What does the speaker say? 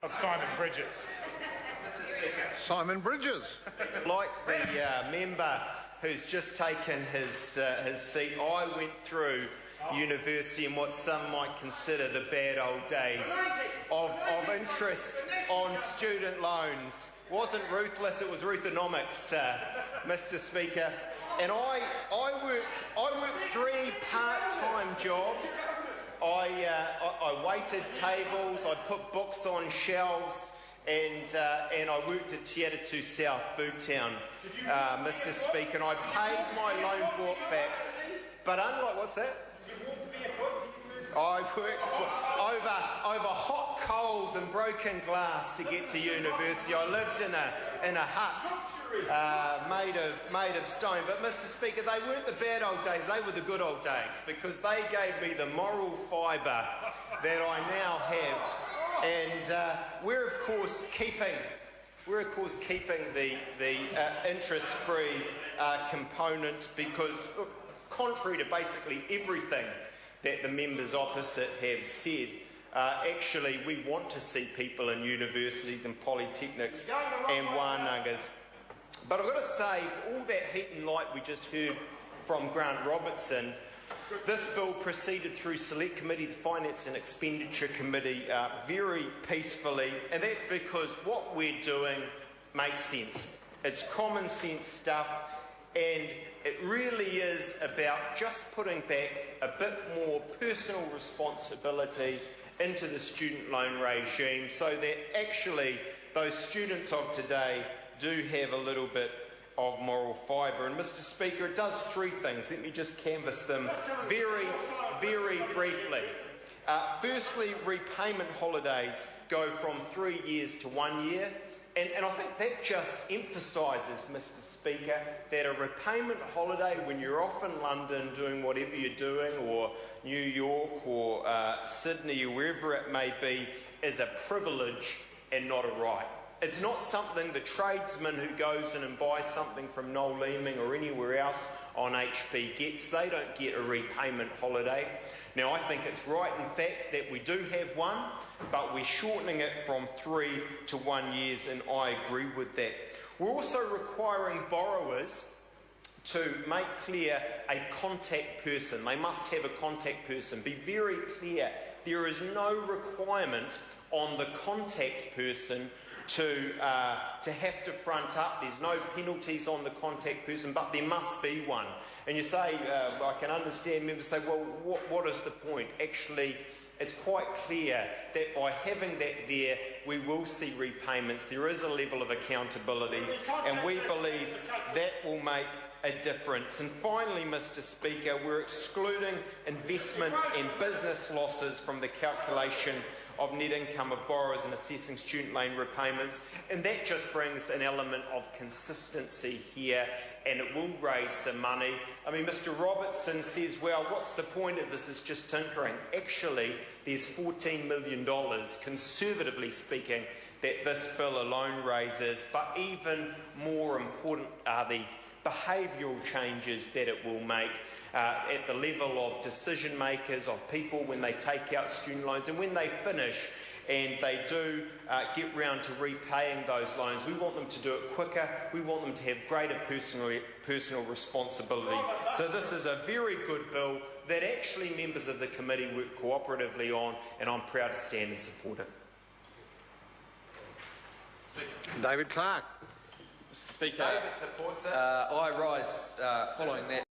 Of Simon Bridges. Simon Bridges. Like the member who's just taken his seat, I went through university in what some might consider the bad old days of interest on student loans. It wasn't ruthless, it was ruthonomics, Mr. Speaker. And I worked 3 part-time jobs. I waited tables, I put books on shelves, and I worked at Te Atatu South Food Town, Mr. Speaker, and I paid my loan book back. But unlike, what's that? I worked over hot coals and broken glass to get to university. I lived in a hut made of stone. But Mr. Speaker, they weren't the bad old days, they were the good old days, because they gave me the moral fibre that I now have. And we're of course keeping the interest-free component, because look, contrary to basically everything that the members opposite have said, actually we want to see people in universities and polytechnics and wānangas. But I've got to say, all that heat and light we just heard from Grant Robertson, this bill proceeded through Select Committee, the Finance and Expenditure Committee, very peacefully, and that's because what we're doing makes sense. It's common sense stuff, and it really is about just putting back a bit more personal responsibility into the student loan regime, so that actually those students of today do have a little bit of moral fibre. And Mr. Speaker, it does 3 things. Let me just canvass them very, very briefly. Firstly, repayment holidays go from 3 years to 1 year. And I think that just emphasises, Mr. Speaker, that a repayment holiday when you're off in London doing whatever you're doing, or New York or Sydney or wherever it may be, is a privilege and not a right. It's not something the tradesman who goes in and buys something from Noel Leeming or anywhere else on HP gets. They don't get a repayment holiday. Now, I think it's right, in fact, that we do have one, but we're shortening it from 3 to 1 year, and I agree with that. We're also requiring borrowers to make clear a contact person. They must have a contact person. Be very clear, there is no requirement on the contact person to have to front up. There's no penalties on the contact person, but there must be one. And you say, I can understand members say, well, what is the point? Actually, it's quite clear that by having that there, we will see repayments. There is a level of accountability, and we believe that will make a difference. And finally, Mr. Speaker, we're excluding investment and business losses from the calculation of net income of borrowers and assessing student loan repayments, and that just brings an element of consistency here, and it will raise some money. I mean, Mr. Robertson says, well, what's the point of this? It's just tinkering. Actually, there's $14 million, conservatively speaking, that this bill alone raises, but even more important are the behavioural changes that it will make at the level of decision makers, of people when they take out student loans and when they finish and they do get round to repaying those loans. We want them to do it quicker. We want them to have greater personal responsibility. So this is a very good bill that actually members of the committee work cooperatively on, and I'm proud to stand and support it. David Clark. Speaker, I rise following that.